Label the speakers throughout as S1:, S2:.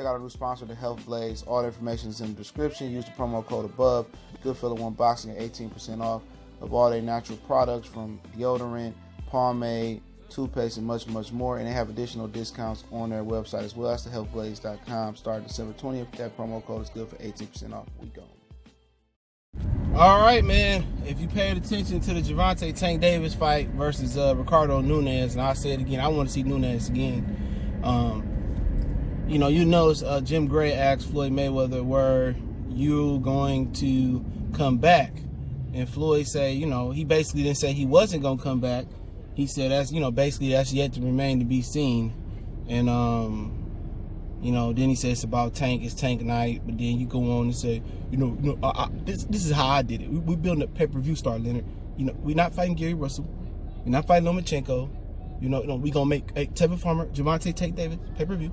S1: check out our new sponsor, the Health Blaze. All the information is in the description. Use the promo code above. Goodfellow Unboxing at 18% off of all their natural products, from deodorant, pomade, toothpaste, and much, much more. And they have additional discounts on their website as well. That's thehealthblaze.com. Starting December 20th. That promo code is good for 18% off. We go.
S2: All right, man. If you paid attention to the Gervonta Tank Davis fight versus Ricardo Nunes, and I'll say it again, I want to see Nunes again. You notice Jim Gray asked Floyd Mayweather, were you going to come back? And Floyd said, he basically didn't say he wasn't going to come back. He said basically that's yet to remain to be seen. And then he says it's about Tank, it's Tank night. But then you go on and say, this is how I did it. We building a pay-per-view star, Leonard. We're not fighting Gary Russell. We're not fighting Lomachenko. We gonna make Tevin Farmer, Gervonta Tank Davis pay-per-view.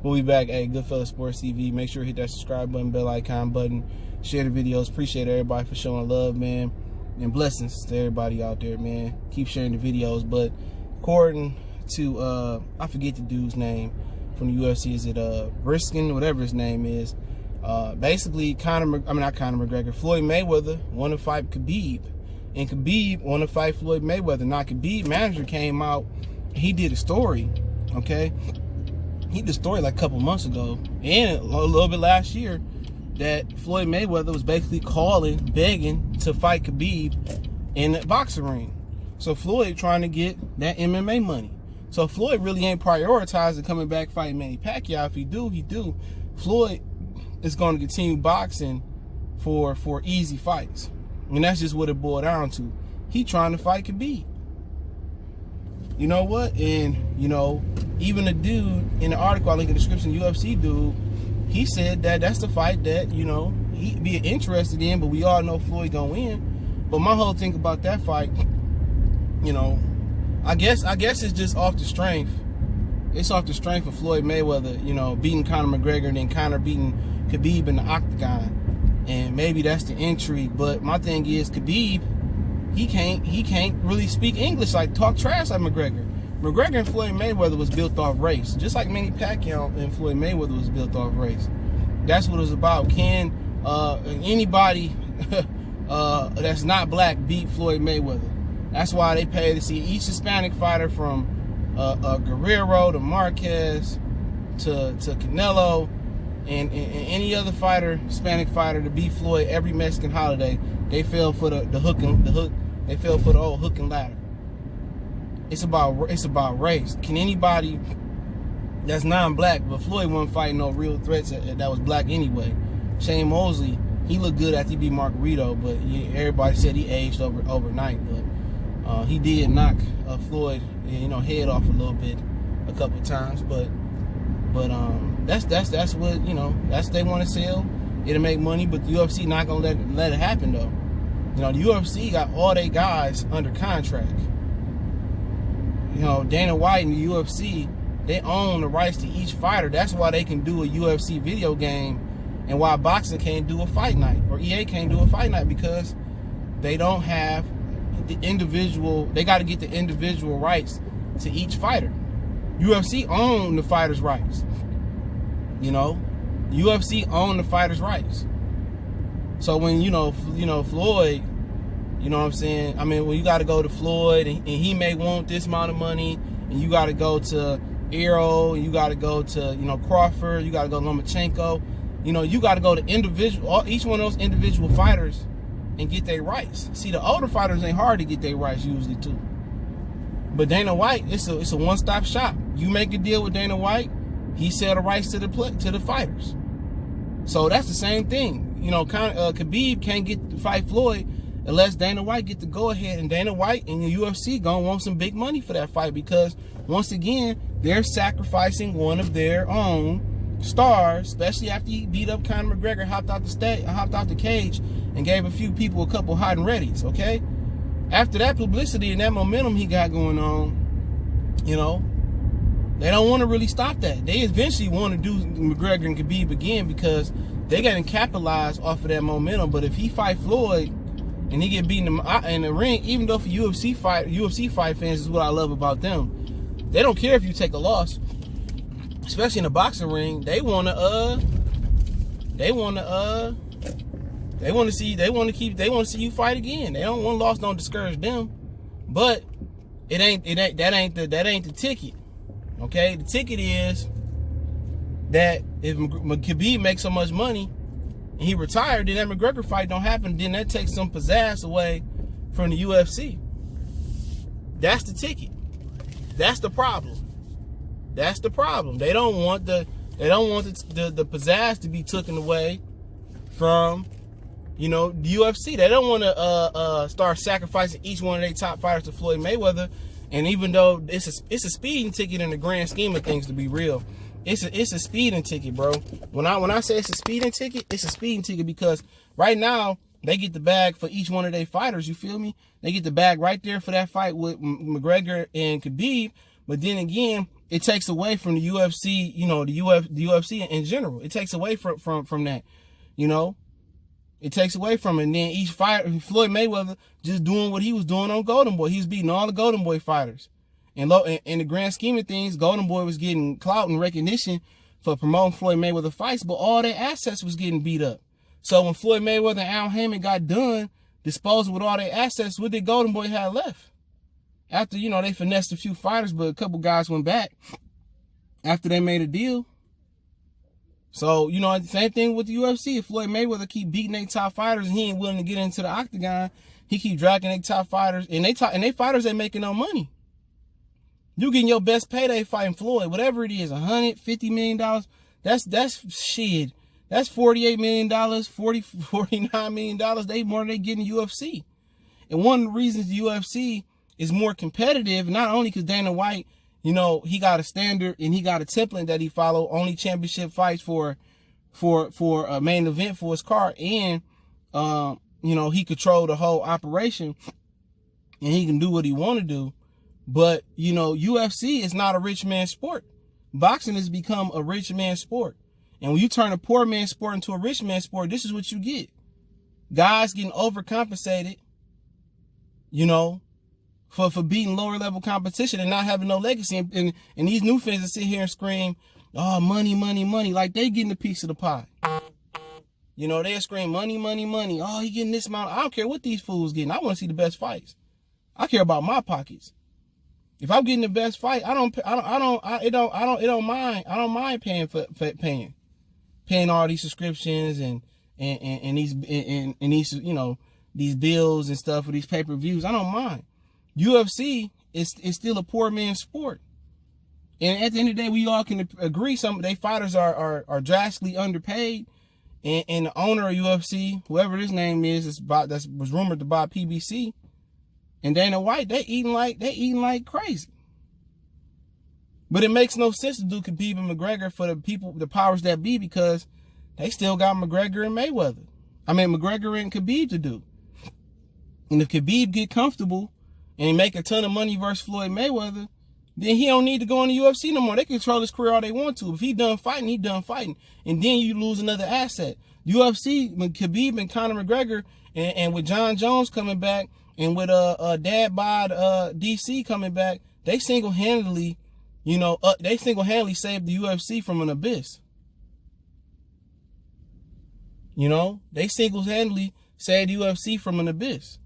S2: We'll be back at Goodfellow Sports TV. Make sure to hit that subscribe button, bell icon button, share the videos. Appreciate everybody for showing love, man, and blessings to everybody out there, man. Keep sharing the videos. But according to I forget the dude's name from the UFC, is it Briskin, whatever his name is, basically Floyd Mayweather wanted to fight Khabib, and Khabib wanted to fight Floyd Mayweather. Now Khabib manager came out, he did a story, okay? He did a story like a couple months ago, and a little bit last year, that Floyd Mayweather was basically begging to fight Khabib in the boxing ring. So Floyd trying to get that MMA money. So Floyd really ain't prioritizing coming back fighting Manny Pacquiao. If he do. Floyd is going to continue boxing for easy fights. And that's just what it boiled down to. He trying to fight Khabib. You know what? And, even the dude in the article I link in the description, UFC dude, he said that that's the fight that, he'd be interested in, but we all know Floyd gonna win. But my whole thing about that fight, I guess it's just off the strength. It's off the strength of Floyd Mayweather, beating Conor McGregor and then Conor beating Khabib in the octagon. And maybe that's the intrigue. But my thing is, Khabib, he can't really speak English, talk trash like McGregor. McGregor and Floyd Mayweather was built off race, just like Manny Pacquiao and Floyd Mayweather was built off race. That's what it was about. Can anybody that's not black beat Floyd Mayweather? That's why they pay to see each Hispanic fighter, from Guerrero to Marquez to Canelo and any other fighter, Hispanic fighter, to beat Floyd every Mexican holiday. They fell for the hook. They fell for the old hook and ladder. It's about race. Can anybody that's non-black, but Floyd wasn't fighting no real threats that was black anyway. Shane Mosley, he looked good after he beat Margarito, but everybody said he aged overnight. But he did knock Floyd, head off a little bit a couple of times. But that's what that's what they want to sell. It'll make money, but the UFC not gonna let it happen though. The UFC got all their guys under contract. Dana White and the UFC, they own the rights to each fighter. That's why they can do a UFC video game, and why boxing can't do a fight night, or EA can't do a fight night, because they don't have the individual. They got to get the individual rights to each fighter. UFC own the fighters' rights. UFC own the fighters' rights. So when Floyd, what I'm saying? I mean, when you got to go to Floyd, and he may want this amount of money, and you got to go to Arrow, and you got to go to Crawford, you got to go to Lomachenko, you got to go to each one of those individual fighters and get their rights. See, the older fighters ain't hard to get their rights usually too. But Dana White, it's a one-stop shop. You make a deal with Dana White, he sell the rights to the fighters. So that's the same thing. Khabib can't get to fight Floyd unless Dana White get to go ahead, and Dana White and the UFC gonna want some big money for that fight, because once again they're sacrificing one of their own stars, especially after he beat up Conor McGregor, hopped out the cage, and gave a few people a couple hot and readies. Okay, after that publicity and that momentum he got going on, they don't want to really stop that. They eventually want to do McGregor and Khabib again, because they getting capitalized off of that momentum. But if he fight Floyd and he get beaten in the ring, even though for UFC fight fans, is what I love about them. They don't care if you take a loss. especially in the boxing ring, they want to see you fight again. They don't want loss, don't discourage them. But that ain't the ticket. Okay, the ticket is that if Khabib makes so much money and he retired, then that McGregor fight don't happen. Then that takes some pizzazz away from the UFC. That's the ticket. That's the problem. That's the problem. They don't want the pizzazz to be taken away from, the UFC. They don't want to start sacrificing each one of their top fighters to Floyd Mayweather. And even though it's a speeding ticket in the grand scheme of things, to be real, it's a speeding ticket, bro. When I say it's a speeding ticket, it's a speeding ticket because right now they get the bag for each one of their fighters. You feel me? They get the bag right there for that fight with McGregor and Khabib. But then again, it takes away from the UFC, the UFC in general. It takes away from that, It takes away from it. And then each fighter, Floyd Mayweather, just doing what he was doing on Golden Boy. He was beating all the Golden Boy fighters. And in the grand scheme of things, Golden Boy was getting clout and recognition for promoting Floyd Mayweather fights, but all their assets was getting beat up. So when Floyd Mayweather and Al Haymon got done disposing with all their assets, what did Golden Boy have left? After, they finessed a few fighters, but a couple guys went back after they made a deal. So, same thing with the UFC. If Floyd Mayweather keep beating their top fighters and he ain't willing to get into the octagon, he keep dragging their top fighters, and they fighters ain't making no money. You getting your best payday fighting Floyd, whatever it is, $150 million. That's shit. That's $48 million, $49 million. They more than they get in UFC. And one of the reasons the UFC is more competitive, not only because Dana White, he got a standard and he got a template that he follow, only championship fights for a main event for his card, and he control the whole operation and he can do what he want to do. But UFC is not a rich man's sport. Boxing has become a rich man's sport. And when you turn a poor man's sport into a rich man's sport, this is what you get. Guys getting overcompensated, for beating lower level competition and not having no legacy. And these new fans that sit here and scream, oh, money, money, money, like they getting a piece of the pie. They scream money, money, money. Oh, he getting this amount. I don't care what these fools getting. I want to see the best fights. I care about my pockets. If I'm getting the best fight, I don't mind paying all these subscriptions and these these bills and stuff for these pay-per-views. I don't mind. UFC is still a poor man's sport. And at the end of the day, we all can agree some of their fighters are drastically underpaid. And the owner of UFC, whoever his name is, that was rumored to buy PBC, and Dana White, they eating like crazy. But it makes no sense to do Khabib and McGregor for the powers that be, because they still got McGregor and McGregor and Khabib to do. And if Khabib get comfortable and he make a ton of money versus Floyd Mayweather, then he don't need to go in the UFC no more. They can control his career all they want to. If he done fighting, he done fighting. And then you lose another asset. UFC, when Khabib and Conor McGregor, and with John Jones coming back, and with Dad Bod DC coming back, they single-handedly, saved the UFC from an abyss. They single-handedly saved the UFC from an abyss.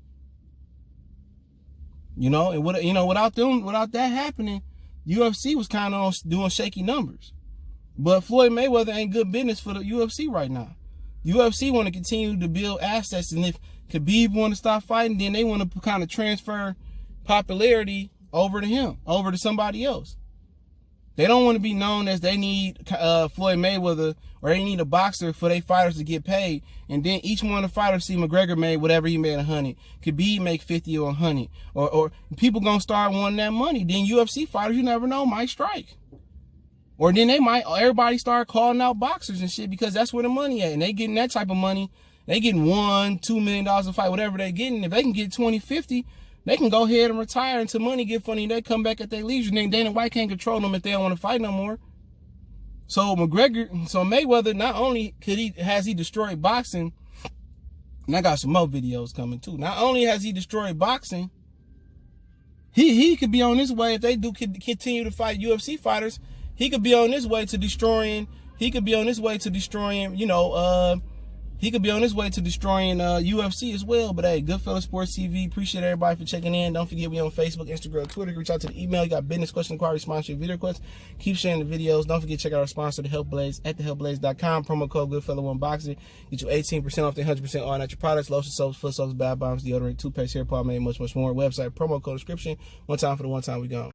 S2: And without that happening, UFC was kind of doing shaky numbers. But Floyd Mayweather ain't good business for the UFC right now. UFC want to continue to build assets, and if Khabib want to stop fighting, then they want to kind of transfer popularity over to him, over to somebody else. They don't want to be known as they need Floyd Mayweather, or they need a boxer for their fighters to get paid. And then each one of the fighters see McGregor made whatever he made 100. Khabib make 50 or 100. Or people going to start wanting that money. Then UFC fighters, you never know, might strike. Or then everybody start calling out boxers and shit, because that's where the money at. And they getting that type of money. They getting $1-2 million a fight, whatever they getting. If they can get 20, 50, they can go ahead and retire until money get funny. They come back at their leisure. Then Dana White can't control them if they don't want to fight no more. So Mayweather, not only has he destroyed boxing, and I got some more videos coming too. Not only has he destroyed boxing, he could be on his way if they do continue to fight UFC fighters. he could be on his way to destroying. He could be on his way to destroying. You know, he could be on his way to destroying UFC as well. But hey, Goodfellas Sports TV. Appreciate everybody for checking in. Don't forget we on Facebook, Instagram, Twitter. Reach out to the email. You got business question, inquiry, sponsorship, video requests. Keep sharing the videos. Don't forget to check out our sponsor, The Health Blaze, at thehealthblaze.com. Promo code Goodfella1Boxing. Get you 18% off the 100% all natural products, lotion soaps, foot soaps, bath bombs, deodorant, toothpaste, hair pomade, much more. Website, promo code, description. One time for the one time we gone.